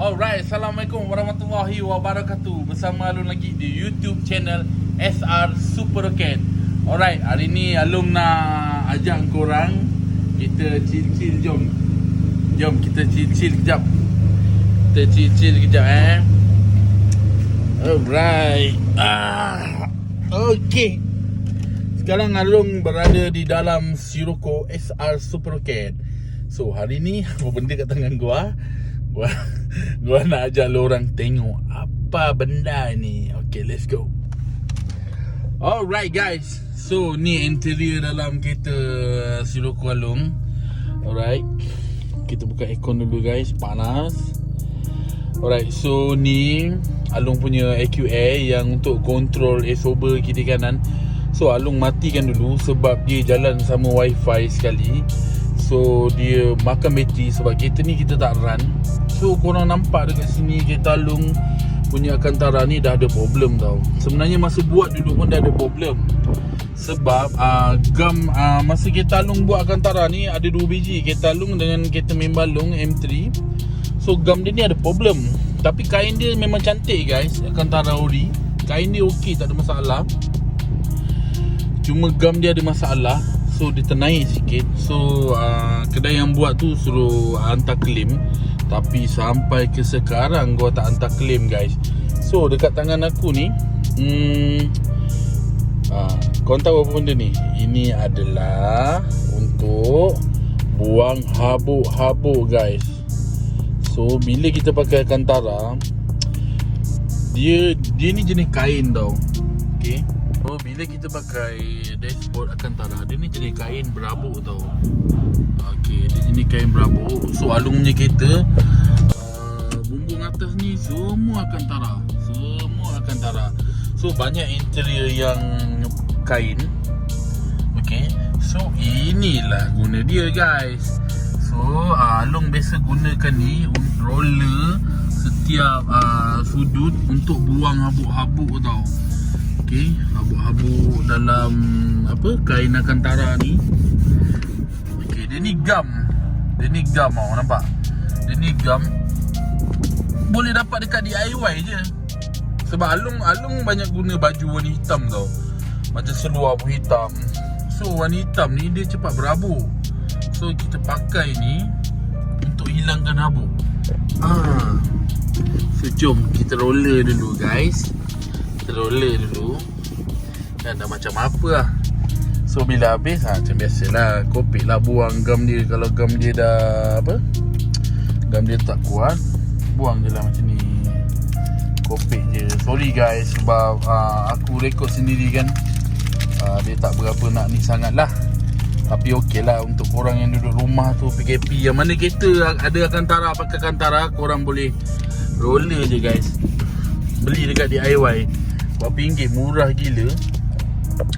Alright, Assalamualaikum warahmatullahi wabarakatuh. Bersama Alun lagi di YouTube channel SR Super Rocket. Alright, hari ni Alun nak ajak korang kita chill-chill, jom. Jom kita chill-chill kejap. Kita chill-chill kejap Alright. Okay. Sekarang Alun berada di dalam scirocco SR Super Rocket. So hari ni apa benda kat tangan gua nak ajak lo orang tengok apa benda ni. Okay, let's go. Alright guys, so ni interior dalam kereta scirocco Alung. Alright, kita buka aircon dulu guys, panas. Alright, so ni Alung punya AQA yang untuk kontrol air kiri kanan. So Alung matikan dulu sebab dia jalan sama wifi sekali. So dia makan bateri sebab kereta ni kita tak run. So korang nampak dekat sini kereta Alung punya Alcantara ni dah ada problem tau. Sebenarnya masa buat dulu pun dah ada problem. Sebab gam masa kereta Alung buat Alcantara ni ada 2 biji, kereta Alung dengan kereta member Alung M3. So gam dia ni ada problem. Tapi kain dia memang cantik guys, Alcantara ori. Kain dia okey, tak ada masalah. Cuma gam dia ada masalah. So dia ternaik sikit. So kedai yang buat tu suruh hantar claim. Tapi sampai ke sekarang gua tak hantar claim guys. So dekat tangan aku ni korang tahu apa benda ni? Ini adalah untuk buang habuk-habuk guys. So bila kita pakai Alcantara, Dia ni jenis kain tau. Okay. So bila kita pakai dashboard Alcantara, dia ni jenis kain berabuk tau. Okay, dia jenis kain berabuk. So Alung punya kereta bumbung atas ni semua Alcantara. So banyak interior yang kain. Okay, so inilah guna dia guys. So Alung biasa gunakan ni roller setiap sudut untuk buang habuk-habuk tau. Okay, habuk-habuk dalam kain Alcantara ni. Okay, dia ni gam tau, nampak? Dia ni gam. Boleh dapat dekat DIY je. Sebab Alung banyak guna baju warna hitam tau. Macam seluar pun hitam. So warna hitam ni dia cepat berabuk. So kita pakai ni untuk hilangkan habuk. So jom kita roller dulu guys. Kita roller dulu. Dan dah macam apa lah. So bila habis macam biasalah, kopik lah buang gam dia. Kalau gam dia dah gam dia tak kuat, buang je lah macam ni. Kopik je. Sorry guys sebab aku rekod sendiri kan. Dia tak berapa nak ni sangat lah. Tapi okey lah untuk korang yang duduk rumah tu PKP, yang mana kereta ada Alcantara, pakai Alcantara, korang boleh roller je guys. Beli dekat DIY berapa ringgit, murah gila.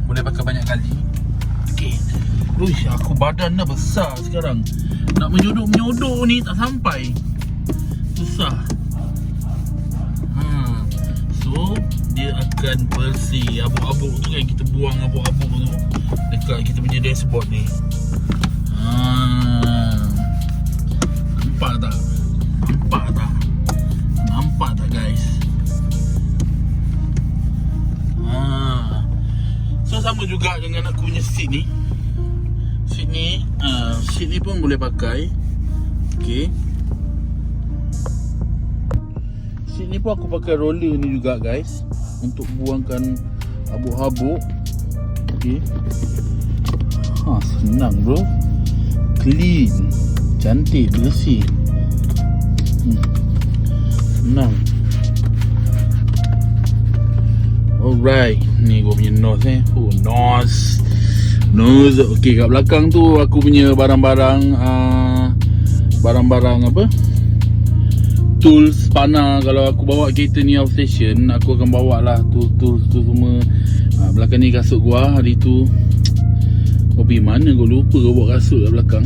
Boleh pakai banyak kali. Okay. Uish, aku badan dah besar sekarang. Nak menyodok ni tak sampai. Susah. So dia akan bersih habuk-habuk tu kan. Kita buang habuk-habuk tu dekat kita punya dashboard ni. Nampak tak? Nampak tak guys? So sama juga dengan aku punya seat ni. Seat ni pun boleh pakai. Okay. Seat ni pun aku pakai roller ni juga guys, untuk buangkan habuk-habuk. Okay. Senang bro. Clean, cantik, bersih. Senang. Alright, ni gua punya nose nose. Okay, kat belakang tu aku punya barang-barang tools, panah. Kalau aku bawa kereta ni off station, aku akan bawa lah tools tu semua. Belakang ni kasut gua. Hari tu gua pergi mana, gua lupa gua bawa kasut kat belakang.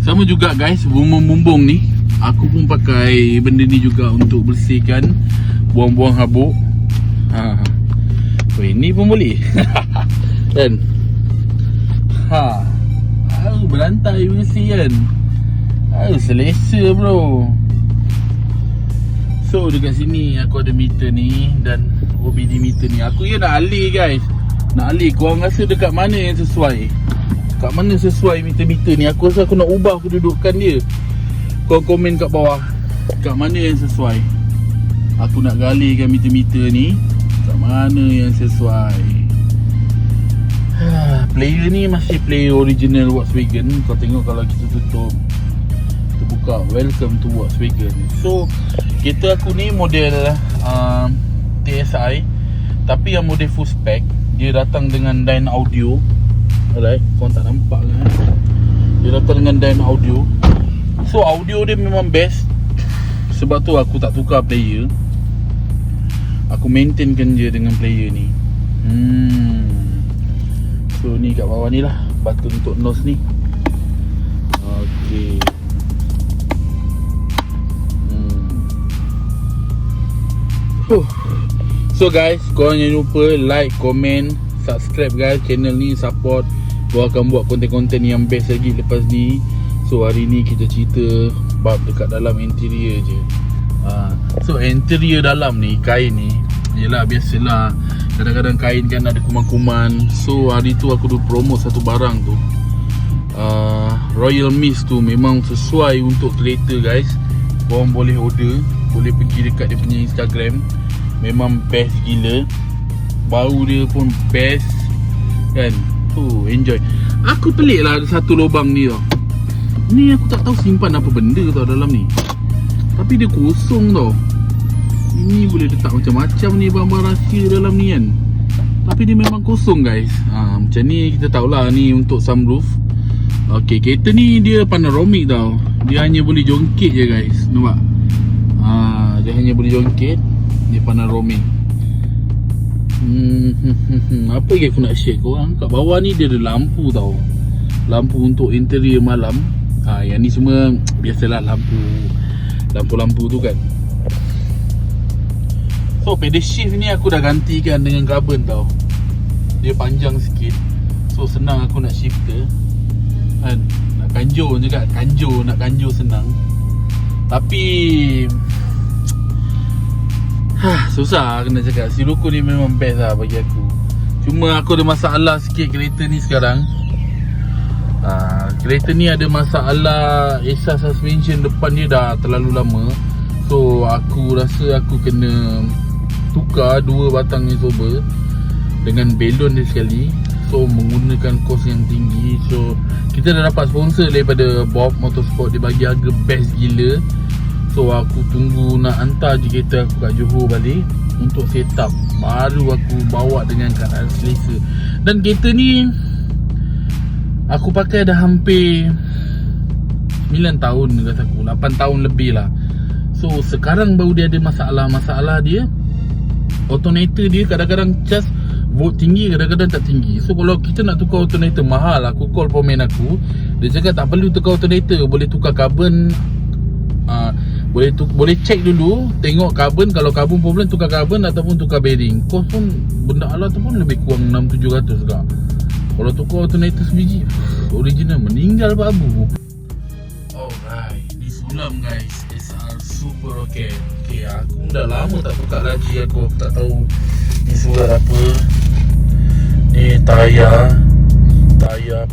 Sama juga guys, bumbung-bumbung ni aku pun pakai benda ni juga untuk bersihkan, buang-buang habuk. So ini pun boleh. Kan? Berantai bersih kan. Selesa bro. So dekat sini aku ada meter ni dan OBD meter ni. Aku nak alih guys. Nak alih. Korang rasa dekat mana yang sesuai? Kat mana sesuai meter-meter ni? Aku rasa aku nak ubah kedudukan dia. Korang komen kat bawah. Kat mana yang sesuai? Aku nak galihkan meter-meter ni. Kat mana yang sesuai? Player ni masih player original Volkswagen. Kau tengok kalau kita tutup, kita buka welcome to Volkswagen. So kereta aku ni model TSI, tapi yang model full spec. Dia datang dengan dyne audio. Alright, korang tak nampak kan? Dia datang dengan dyne audio. So audio dia memang best. Sebab tu aku tak tukar player. Aku maintainkan je dengan player ni. So ni kat bawah ni lah button untuk nose ni. Okay. So guys, korang jangan lupa like, komen, subscribe guys channel ni, support. Gua akan buat konten-konten yang best lagi lepas ni. So hari ni kita cerita bab dekat dalam interior je. So interior dalam ni, kain ni, yelah biasalah, kadang-kadang kain kan ada kuman-kuman. So hari tu aku dah promote satu barang tu, Royal Mist tu memang sesuai untuk kereta guys. Korang boleh order, boleh pergi dekat dia punya Instagram. Memang best gila. Bau dia pun best kan. Enjoy. Aku pelik lah ada satu lubang ni tau. Ni aku tak tahu simpan apa benda tau dalam ni. Tapi dia kosong tau. Ini boleh letak macam-macam ni barang-barang rahsia dalam ni kan. Tapi dia memang kosong guys. Macam ni kita tahulah ni untuk sunroof. Okay, kereta ni dia panoramic tau. Dia hanya boleh jongkit je guys. Nampak? Dia hanya boleh jongkit. Dia panoramic. Apa lagi aku nak share korang? Kat bawah ni dia ada lampu tau. Lampu untuk interior malam. Yang ni semua biasalah lampu-lampu tu kan. So pedal shift ni aku dah gantikan dengan carbon tau. Dia panjang sikit. So senang aku nak shifter kan. Nak kanjur je kan. Nak kanjur senang. Tapi susah kena cakap. Scirocco ni memang best lah bagi aku. Cuma aku ada masalah sikit kereta ni sekarang. Kereta ni ada masalah ESA suspension depan dia dah terlalu lama. So aku rasa aku kena tukar dua batang isober dengan belon dia sekali. So menggunakan kos yang tinggi. So kita dah dapat sponsor daripada Bob Motorsport. Dia bagi harga best gila. So aku tunggu nak hantar je kereta aku kat Johor balik untuk set up. Baru aku bawa dengan keadaan selesa. Dan kereta ni aku pakai dah hampir 9 tahun rasa aku, 8 tahun lebih lah. So sekarang baru dia ada masalah dia alternator dia kadang-kadang cas volt tinggi, kadang-kadang tak tinggi. So kalau kita nak tukar alternator mahal. Aku call foreman aku. Dia cakap tak perlu tukar alternator, boleh tukar carbon. Boleh check dulu, tengok carbon. Kalau carbon problem, tukar carbon ataupun tukar bearing. Kos pun benda alat tu pun lebih kurang 600-700 juga. Kalau tukar alternator sebiji original meninggal Pak Abu. Alright, ni sulam guys, SR super okay. Okay, aku dah lama tak buka lagi. Aku tak tahu ni surat apa. Ni tayar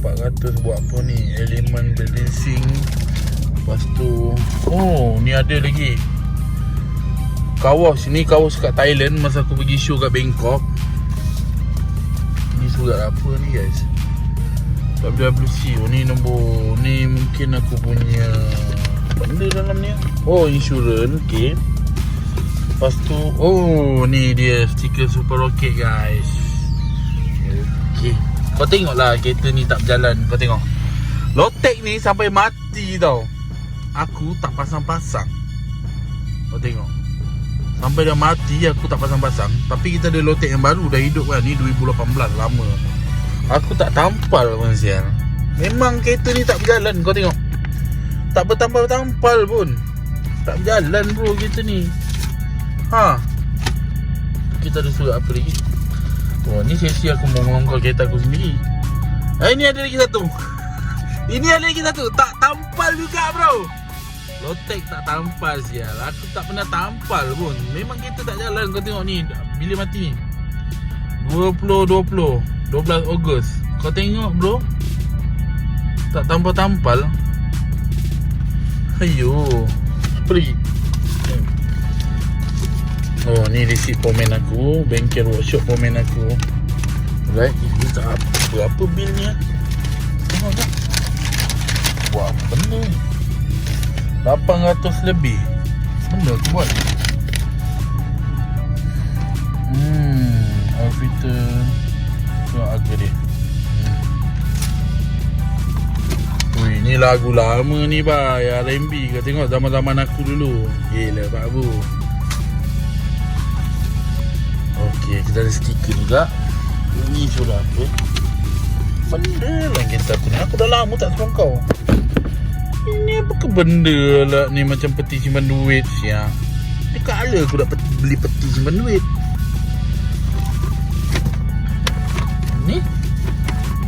400 buat apa ni, elemen balancing. Lepas tu ni ada lagi kawas. Ni kawas kat Thailand masa aku pergi show kat Bangkok. Ni surat apa ni guys, WWC. Ni nombor, ni mungkin aku punya benda dalam ni. Insurans. Okay. Lepas tu ni dia stiker super rocket guys. Okay, kau tengoklah kereta ni tak berjalan. Kau tengok lotek ni sampai mati tau. Aku tak pasang-pasang. Kau tengok sampai dah mati aku tak pasang-pasang. Tapi kita ada lotek yang baru dah hidup kan. Ni 2018, lama. Aku tak tampal pun sial. Memang kereta ni tak berjalan. Kau tengok, tak bertampal-tampal pun. Tak berjalan bro kereta ni. Kita ada surat apa lagi? Ni sesi aku mau mengongkol kereta aku sendiri. Ini ada lagi satu. Ini ada lagi satu. Tak tampal juga bro. Lotek tak tampal sial. Aku tak pernah tampal pun. Memang kita tak jalan. Kau tengok ni, bila mati ni 12 Ogos. Kau tengok bro, tak tampal-tampal. Ayo, pergi. Oh, ni receipt pomen aku, bengkel workshop pomen aku. Right, ini tak apa bil ni. Tengok tak? Buat apa benda ni? 800 lebih. Benda aku buat. Outfitter. Tengok harga dia. Ui, ni lagu lama ni bay, R&B. Kau tengok zaman-zaman aku dulu. Gila Pak Bu. Okey, kita ada stiker juga. Ini sudah apa? Benda lah kita aku ni. Aku dah lama tak suruh kau. Ini apa ke benda lah ni, macam peti simpan duit siap. Ni kala aku dah beli peti simpan duit.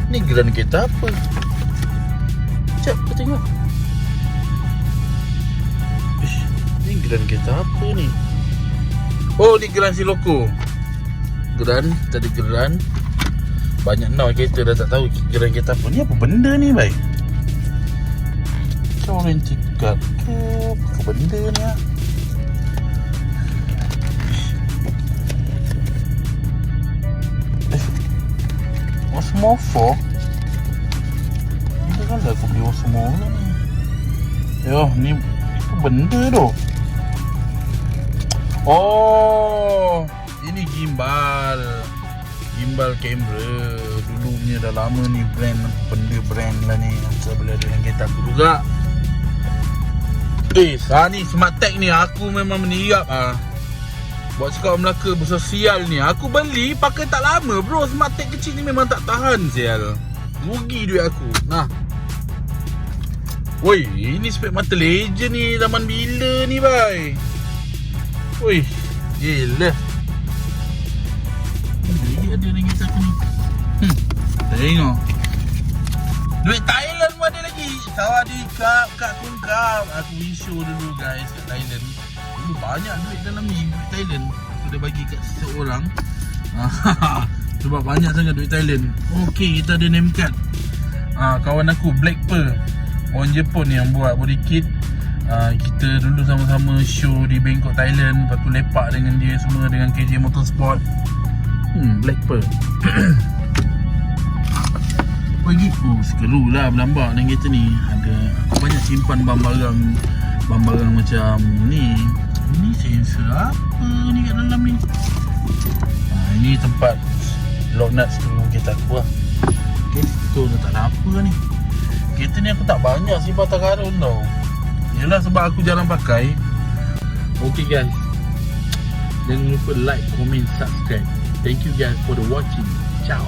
Ni geran kereta apa? Sekejap, kau tengok. Ish, ni geran kereta apa ni? Oh, ni geran scirocco. Geran, kita ada geran. Banyak now kereta dah tak tahu geran kereta apa. Ni apa benda ni baik? Warranty card ke? Apa benda ni lah? Osmofo? Ini kan dah aku beli Osmofo ni. Yo, ni apa benda tu? Oh, ini gimbal. Gimbal kamera. Dulu punya dah lama ni brand. Benda brand lah ni. Saya boleh ada yang kereta aku juga. Ni Smart Tech ni aku memang meniap buat cakap Melaka bersosial ni. Aku beli pakai tak lama bro. Smart Tech kecil ni memang tak tahan sial. Rugi duit aku. Nah. Woi, ini spek mata legend ni. Zaman bila ni bay? Woi, gila. Dia ada ringgit aku ni. Tengok. Duit Thailand pun ada lagi. Sawadikap, Kak Kungkap. Aku isu dulu guys kat Thailand. Dulu banyak duit dalam ni, duit Thailand. Aku dah bagi kat seseorang. Sebab banyak sangat duit Thailand. Okey, kita ada name card. Kawan aku Black Pearl, orang Jepun yang buat body kit. Kita dulu sama-sama show di Bangkok, Thailand. Lepas tu lepak dengan dia semua, dengan KJ Motorsport. Black Pearl. Pergi. Sekeru lah berlambak dengan kereta ni. Ada, aku banyak simpan barang-barang macam ni. Ini sensor apa ni kat dalam ni? Ini tempat lock nuts tu kereta aku lah. Okay, tu tak ada apa ni. Kereta ni aku tak banyak simpan karun tau. Yelah sebab aku jarang pakai. Okay guys, jangan lupa like, comment, subscribe. Thank you guys for the watching. Ciao.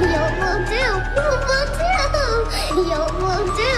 Yo, will do. Will do. Yo, will do.